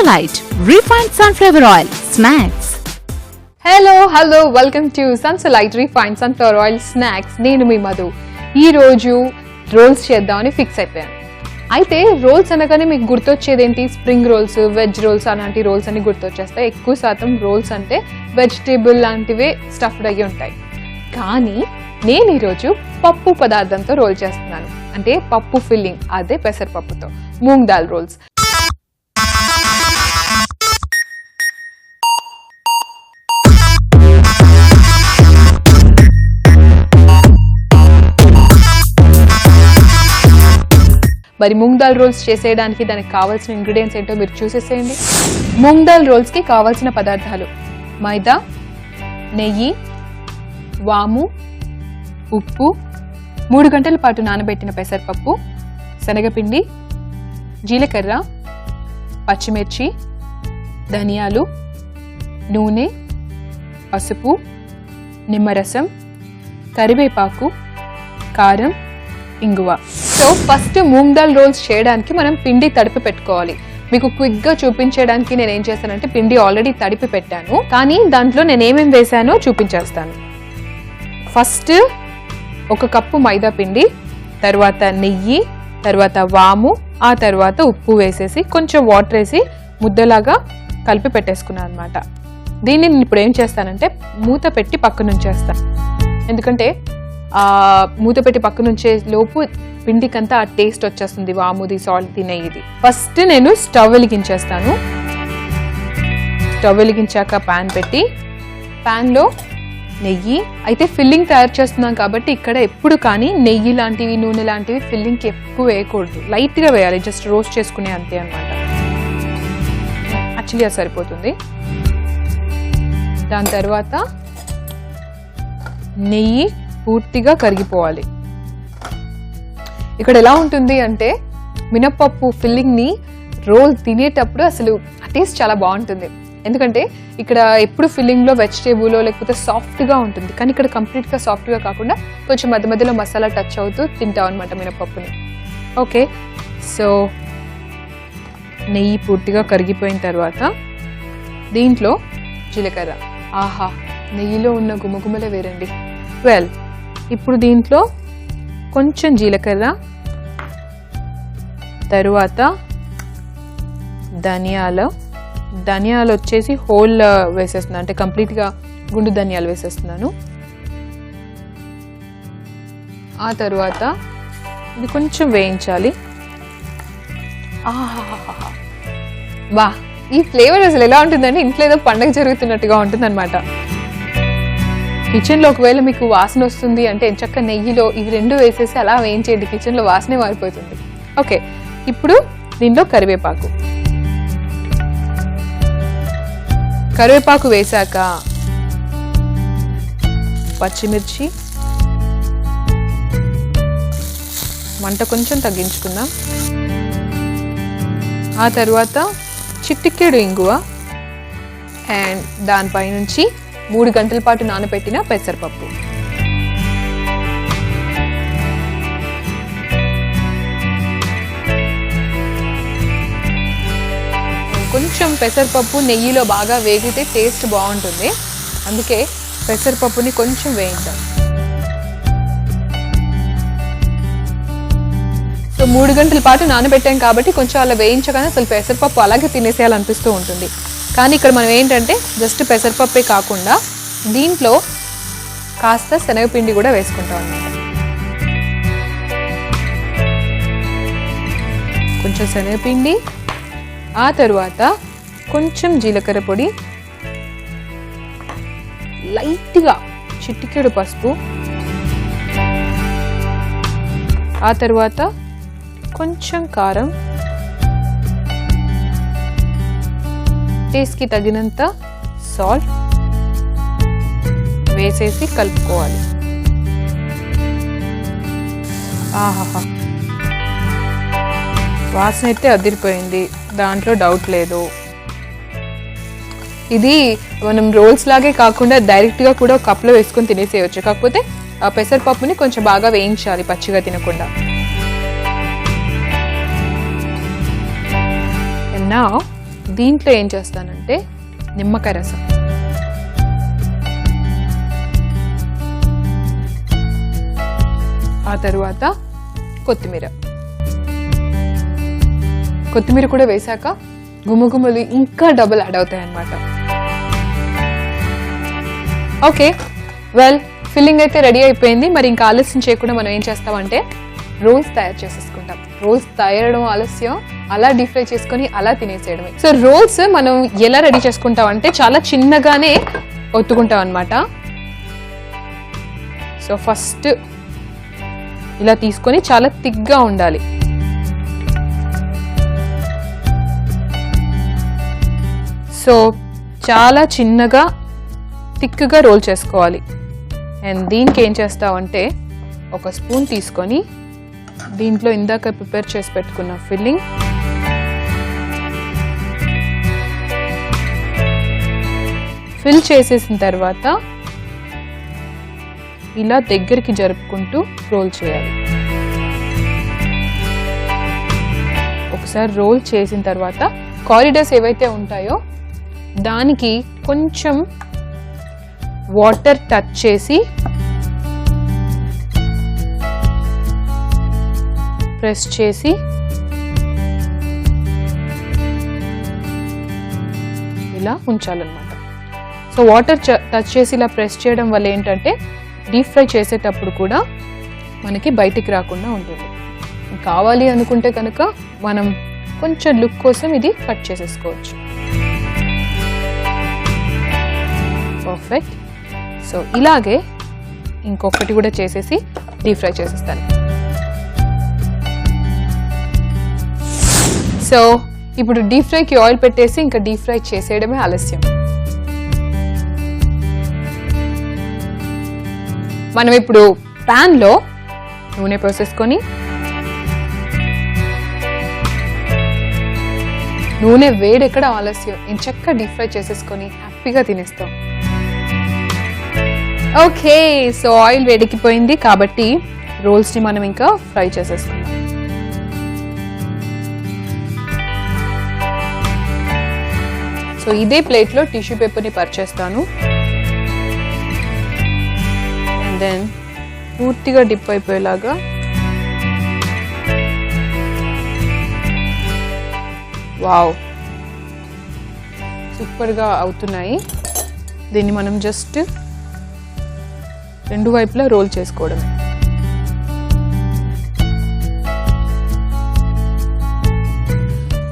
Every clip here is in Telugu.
Sunsilite Refined Sunflower Oil Snacks. Hello welcome to Sunsilite Refined Sunflower Oil Snacks. నేను మీ మధు. ఈరోజు రోల్స్ చేద్దామని ఫిక్స్ అయిపోయాను. అయితే రోల్స్ అనగానే మీకు గుర్తొచ్చేదేంటి? స్ప్రింగ్ రోల్స్, వెజ్ రోల్స్ అలాంటి రోల్స్ అని గుర్తొచ్చేస్తాయి. ఎక్కువ శాతం రోల్స్ అంటే వెజిటేబుల్ లాంటివే స్టఫ్డ్ అయ్యి ఉంటాయి. కానీ నేను ఈరోజు పప్పు పదార్థంతో రోల్ చేస్తున్నాను. అంటే పప్పు ఫిల్లింగ్, అదే పెసరపప్పుతో మూంగ్ దాల్ రోల్స్. మరి మూంగ్ దాల్ రోల్స్ చేసేయడానికి దానికి కావాల్సిన ఇంగ్రీడియంట్స్ ఏంటో మీరు చూసేసేయండి. మూంగ్ దాల్ రోల్స్కి కావాల్సిన పదార్థాలు: మైదా, నెయ్యి, వాము, ఉప్పు, 3 గంటల పాటు నానబెట్టిన పెసరపప్పు, శనగపిండి, జీలకర్ర, పచ్చిమిర్చి, ధనియాలు, నూనె, పసుపు, నిమ్మరసం, కరివేపాకు, కారం, ఇంగువ. So first moong dal rolls చేయడానికి మనం పిండి తడిపి పెట్టుకోవాలి. మీకు క్విక్గా చూపించడానికి నేను ఏం చేస్తానంటే పిండి ఆల్రెడీ తడిపి పెట్టాను, కానీ దాంట్లో నేను ఏమేమి వేసానో చూపించేస్తాను. ఫస్ట్ 1 కప్పు మైదా పిండి, తర్వాత నెయ్యి, తర్వాత వాము, ఆ తర్వాత ఉప్పు వేసేసి కొంచెం వాటర్ వేసి ముద్దలాగా కలిపి పెట్టేసుకున్నాను అనమాట. దీన్ని నేను ఇప్పుడు ఏం చేస్తానంటే మూత పెట్టి పక్కన ఉంచేస్తాను. ఎందుకంటే మూత పెట్టి పక్కన ఉంచే లోపు పిండికంతా ఆ టేస్ట్ వచ్చేస్తుంది, వాముది, సాల్ట్ది, నెయ్యిది. ఫస్ట్ నేను స్టవ్ వెలిగించేస్తాను. స్టవ్ వెలిగించాక ప్యాన్ పెట్టి ప్యాన్లో నెయ్యి, అయితే ఫిల్లింగ్ తయారు చేస్తున్నాం కాబట్టి ఇక్కడ ఎప్పుడు కానీ నెయ్యి లాంటివి, నూనె లాంటివి ఫిల్లింగ్కి ఎక్కువ వేయకూడదు, లైట్గా వేయాలి, జస్ట్ రోస్ట్ చేసుకునే అంతే అనమాట. యాక్చువల్లీ అది సరిపోతుంది. దాని తర్వాత నెయ్యి పూర్తిగా కరిగిపోవాలి. ఇక్కడ ఎలా ఉంటుంది అంటే మినప్పప్పు ఫిల్లింగ్ని రోల్ తినేటప్పుడు అసలు ఆ టేస్ట్ చాలా బాగుంటుంది. ఎందుకంటే ఇక్కడ ఎప్పుడు ఫిల్లింగ్లో వెజిటేబుల్ లేకపోతే సాఫ్ట్గా ఉంటుంది, కానీ ఇక్కడ కంప్లీట్గా సాఫ్ట్గా కాకుండా కొంచెం మధ్య మధ్యలో మసాలా టచ్ అవుతూ తింటాం అనమాట మినప్పప్పుని. ఓకే, సో నెయ్యి పూర్తిగా కరిగిపోయిన తర్వాత దీంట్లో జీలకర్ర, ఆహా నెయ్యిలో ఉన్న గుమగుమలే వేరండి. ఇప్పుడు దీంట్లో కొంచెం జీలకర్ర, తరువాత ధనియాలు వచ్చేసి హోల్ వేసేస్తున్నాను, అంటే కంప్లీట్గా గుండు ధనియాలు వేసేస్తున్నాను. ఆ తర్వాత ఇది కొంచెం వేయించాలి. వా, ఈ ఫ్లేవర్ అసలు ఎలా ఉంటుందంటే ఇంట్లో ఏదో పండగ జరుగుతున్నట్టుగా ఉంటుంది అనమాట. కిచెన్లో ఒకవేళ మీకు వాసన వస్తుంది అంటే ఎంచక్క నెయ్యిలో ఇవి 2 వేసేసి అలా వేయించేయండి, కిచెన్లో వాసనే మారిపోతుంది. ఓకే, ఇప్పుడు దీంట్లో కరివేపాకు వేశాక పచ్చిమిర్చి, మంట కొంచెం తగ్గించుకుందాం. ఆ తర్వాత చిటికెడు ఇంగువ, అండ్ దానిపై నుంచి 3 గంటల పాటు నానబెట్టిన పెసరపప్పు. కొంచెం పెసరపప్పు నెయ్యిలో బాగా వేగితే టేస్ట్ బాగుంటుంది, అందుకే పెసరపప్పుని కొంచెం వేయిద్దాం. సో 3 గంటల పాటు నానబెట్టాం కాబట్టి కొంచెం అలా వేయించగానే అసలు పెసరపప్పు అలాగే తినేసేయాలనిపిస్తూ ఉంటుంది. కానీ ఇక్కడ మనం ఏంటంటే జస్ట్ పెసరపప్పే కాకుండా దీంట్లో కాస్త శనగపిండి కూడా వేసుకుంటాం అన్నమాట. కొంచెం శనగపిండి, ఆ తర్వాత కొంచెం జీలకర్ర పొడి, లైట్గా చిటికెడు పసుపు, ఆ తర్వాత కొంచెం కారం, టేస్ట్కి తగినంత సాల్ట్ వేసేసి కలుపుకోవాలి. ఆహాహా, వాసన అయితే అదిరిపోయింది, దాంట్లో డౌట్ లేదు. ఇది మనం రోల్స్ లాగే కాకుండా డైరెక్ట్గా కూడా కప్లో వేసుకొని తినేసేయచ్చు, కాకపోతే ఆ పెసరపప్పుని కొంచెం బాగా వేయించాలి, పచ్చిగా తినకుండా. Now దీంట్లో ఏం చేస్తానంటే నిమ్మకాయ రసం, ఆ తర్వాత కొత్తిమీర కూడా వేశాక గుమగుమలు ఇంకా డబుల్ యాడ్ అవుతాయి అన్నమాట. ఓకే, వెల్ ఫిల్లింగ్ అయితే రెడీ అయిపోయింది. మరి ఇంకా ఆలస్యం చేయకుండా మనం ఏం చేస్తామంటే రోల్స్ తయారు చేసేసుకుంటాం. రోల్స్ తయారడం ఆలస్యం, అలా డీప్ ఫ్రై చేసుకొని అలా తినేసేయడమే. సో రోల్స్ మనం ఎలా రెడీ చేసుకుంటాం అంటే చాలా చిన్నగానే ఒత్తుకుంటాం అనమాట. సో ఫస్ట్ ఇలా తీసుకొని చాలా థిక్గా ఉండాలి. సో చాలా చిన్నగా థిక్గా రోల్ చేసుకోవాలి. అండ్ దీనికి ఏం చేస్తామంటే ఒక స్పూన్ తీసుకొని దీంట్లో ఇందాక ప్రిపేర్ చేసి పెట్టుకున్న ఫిల్లింగ్ ఫిల్ చేసేసిన తర్వాత ఇలా దగ్గరికి జరుపుకుంటూ రోల్ చేయాలి. ఒకసారి రోల్ చేసిన తర్వాత కారిడార్స్ ఏవైతే ఉంటాయో దానికి కొంచెం వాటర్ టచ్ చేసి ప్రెస్ చేసి ఇలా ఉంచాలన్నమాట. సో వాటర్ టచ్ చేసి ఇలా ప్రెస్ చేయడం వల్ల ఏంటంటే డీప్ ఫ్రై చేసేటప్పుడు కూడా మనకి బయటికి రాకుండా ఉంటుంది. కావాలి అనుకుంటే కనుక మనం కొంచెం లుక్ కోసం ఇది కట్ చేసేసుకోవచ్చు. పర్ఫెక్ట్. సో ఇలాగే ఇంకొకటి కూడా చేసేసి డీప్ ఫ్రై చేసేస్తాను. సో ఇప్పుడు డీప్ ఫ్రైకి ఆయిల్ పెట్టేసి ఇంకా డీప్ ఫ్రై చేసేయడమే ఆలస్యం. మనం ఇప్పుడు ప్యాన్లో నూనె పోసేసుకొని నూనె వేడెక్కడ ఆలస్యం ఇంచక్క డీప్ ఫ్రై చేసేసుకొని హ్యాపీగా తినేస్తాం. ఓకే, సో ఆయిల్ వేడెక్కిపోయింది కాబట్టి రోల్స్ని మనం ఇంకా ఫ్రై చేసేసుకుందాం. సో ఇదే ప్లేట్లో టిష్యూ పేపర్ని పరిచేస్తాను. అండ్ దెన్ పూర్తిగా డిప్ అయిపోయేలాగా వావ్, సూపర్గా అవుతున్నాయి. దీన్ని మనం జస్ట్ రెండు వైపులా రోల్ చేసుకోవడమే.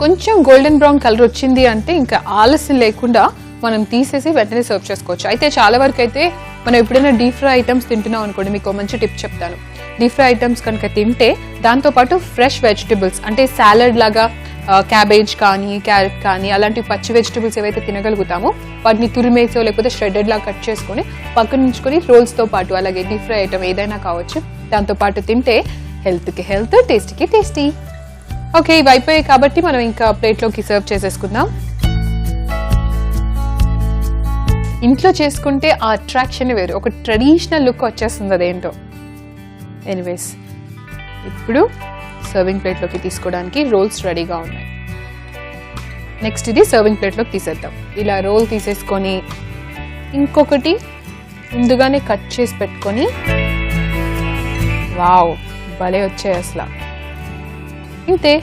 కొంచెం గోల్డెన్ బ్రౌన్ కలర్ వచ్చింది అంటే ఇంకా ఆలస్యం లేకుండా మనం తీసేసి వెంటనే సర్వ్ చేసుకోవచ్చు. అయితే చాలా వరకు అయితే మనం ఎప్పుడైనా డీప్ ఫ్రై ఐటమ్స్ తింటున్నాం అనుకోండి, మీకు మంచి టిప్ చెప్తాను. డీప్ ఫ్రై ఐటమ్స్ కనుక తింటే దాంతోపాటు ఫ్రెష్ వెజిటబుల్స్ అంటే సాలడ్ లాగా క్యాబేజ్ కానీ క్యారెట్ కానీ అలాంటి పచ్చి వెజిటబుల్స్ ఏవైతే తినగలుగుతామో వాటిని తురిమేసో లేకపోతే షెడెడ్ లాగా కట్ చేసుకొని పక్కన ఉంచుకొని రోల్స్తో పాటు అలాగే డీప్ ఫ్రై ఐటమ్ ఏదైనా కావచ్చు దాంతోపాటు తింటే హెల్త్కి హెల్త్, టేస్ట్కి టేస్టీ. ఓకే, ఇవి అయిపోయాయి కాబట్టి మనం ఇంకా ప్లేట్లోకి సర్వ్ చేసేసుకుందాం. ఇంట్లో చేసుకుంటే ఆ అట్రాక్షన్ వేరు, ఒక ట్రెడిషనల్ లుక్ వచ్చేస్తుంది అదేంటో. ఎనీవేస్, ఇప్పుడు సర్వింగ్ ప్లేట్లోకి తీసుకోవడానికి రోల్స్ రెడీగా ఉన్నాయి. నెక్స్ట్ ఇది సర్వింగ్ ప్లేట్లోకి తీసేద్దాం. ఇలా రోల్ తీసేసుకొని ఇంకొకటి ముందుగానే కట్ చేసి పెట్టుకొని వావ్ భలే వచ్చాయి అసలు. ఇంతే,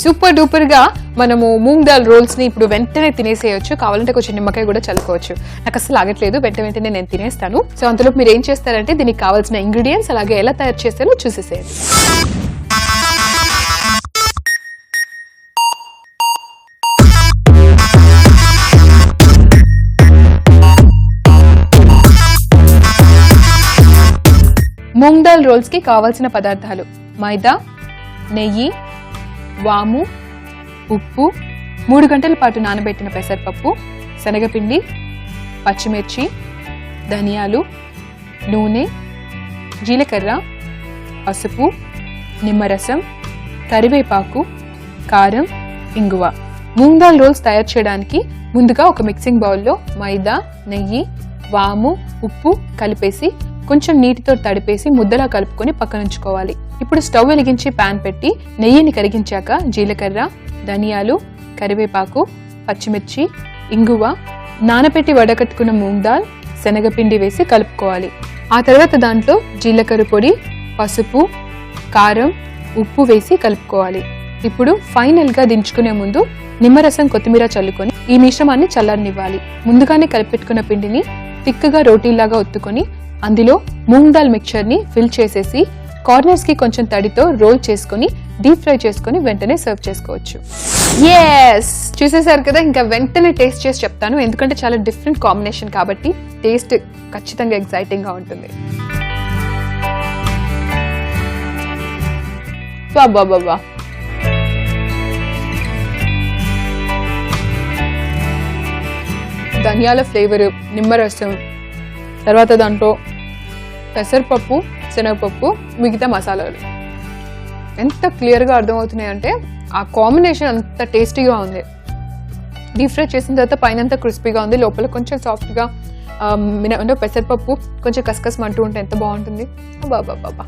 సూపర్ డూపర్ గా మనము మూంగ్ దాల్ రోల్స్ ని ఇప్పుడు వెంటనే తినేసేయచ్చు. కావాలంటే కొంచెం నిమ్మకాయ కూడా చల్లుకోవచ్చు. నాకు అసలు ఆగట్లేదు, వెంటనే నేను తినేస్తాను. సో అంతలోపు మీరు ఏం చేస్తారంటే దీనికి కావాల్సిన ఇంగ్రీడియంట్స్ అలాగే ఎలా తయారు చేస్తారో చూసేసేయండి. మూంగ్ దాల్ రోల్స్ కి కావాల్సిన పదార్థాలు: మైదా, నెయ్యి, వాము, ఉప్పు, 3 గంటల పాటు నానబెట్టిన పెసరపప్పు, శనగపిండి, పచ్చిమిర్చి, ధనియాలు, నూనె, జీలకర్ర, పసుపు, నిమ్మరసం, కరివేపాకు, కారం, ఇంగువ. మూంగ్ దాల్ రోల్స్ తయారు చేయడానికి ముందుగా ఒక మిక్సింగ్ బౌల్లో మైదా, నెయ్యి, వాము, ఉప్పు కలిపేసి కొంచెం నీటితో తడిపేసి ముద్దలా కలుపుకొని పక్కనుంచుకోవాలి. ఇప్పుడు స్టవ్ వెలిగించి పాన్ పెట్టి నెయ్యిని కరిగించాక జీలకర్ర, ధనియాలు, కరివేపాకు, పచ్చిమిర్చి, ఇంగువ, నానబెట్టి వడకట్టుకున్న మూంగ్ దాల్, శనగపిండి వేసి కలుపుకోవాలి. ఆ తర్వాత దాంట్లో జీలకర్ర పొడి, పసుపు, కారం, ఉప్పు వేసి కలుపుకోవాలి. ఇప్పుడు ఫైనల్గా దించుకునే ముందు నిమ్మరసం, కొత్తిమీర చల్లుకొని ఈ మిశ్రమాన్ని చల్లారనివ్వాలి. ముందుగానే కలిపెట్టుకున్న పిండిని తిక్కుగా రోటీలాగా ఒత్తుకొని అందులో మూంగ్ దాల్ మిక్చర్ని ఫిల్ చేసేసి కార్నర్స్ కి కొంచెం తడితో రోల్ చేసుకొని డీప్ ఫ్రై చేసుకొని వెంటనే సర్వ్ చేసుకోవచ్చు. yes చూసేసారు కదా, ఇంకా వెంటనే టేస్ట్ చేసి చెప్తాను ఎందుకంటే చాలా డిఫరెంట్ కాంబినేషన్ కాబట్టి టేస్ట్ ఖచ్చితంగా ఎక్సైటింగ్ గా ఉంటుంది. బాబా ధనియాల ఫ్లేవర్, నిమ్మరసం, తర్వాత దాంట్లో పెసరపప్పు, శనగపప్పు, మిగతా మసాలాలు ఎంత క్లియర్గా అర్థమవుతున్నాయంటే ఆ కాంబినేషన్ అంత టేస్టీగా ఉంది. డీప్ ఫ్రై చేసిన తర్వాత పైన అంతా క్రిస్పీగా ఉంది, లోపల కొంచెం సాఫ్ట్గా అంటే పెసరపప్పు కొంచెం కసకస్ అంటూ ఉంటే ఎంత బాగుంటుంది. బాబా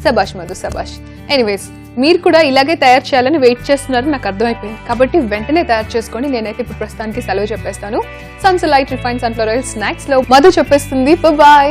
సబాష్ మధు సబాష్. ఎనీవేస్ మీరు కూడా ఇలాగే తయారు చేయాలని వెయిట్ చేస్తున్నారు నాకు అర్థమైపోయింది కాబట్టి వెంటనే తయారు చేసుకోండి. నేనైతే ఇప్పుడు ప్రస్తుతానికి సెలవు చెప్పేస్తాను. సన్సలైట్ రిఫైన్ సన్ఫ్లవర్ ఆయిల్ స్నాక్స్ లో మధు చెప్పేస్తుంది. బాయ్.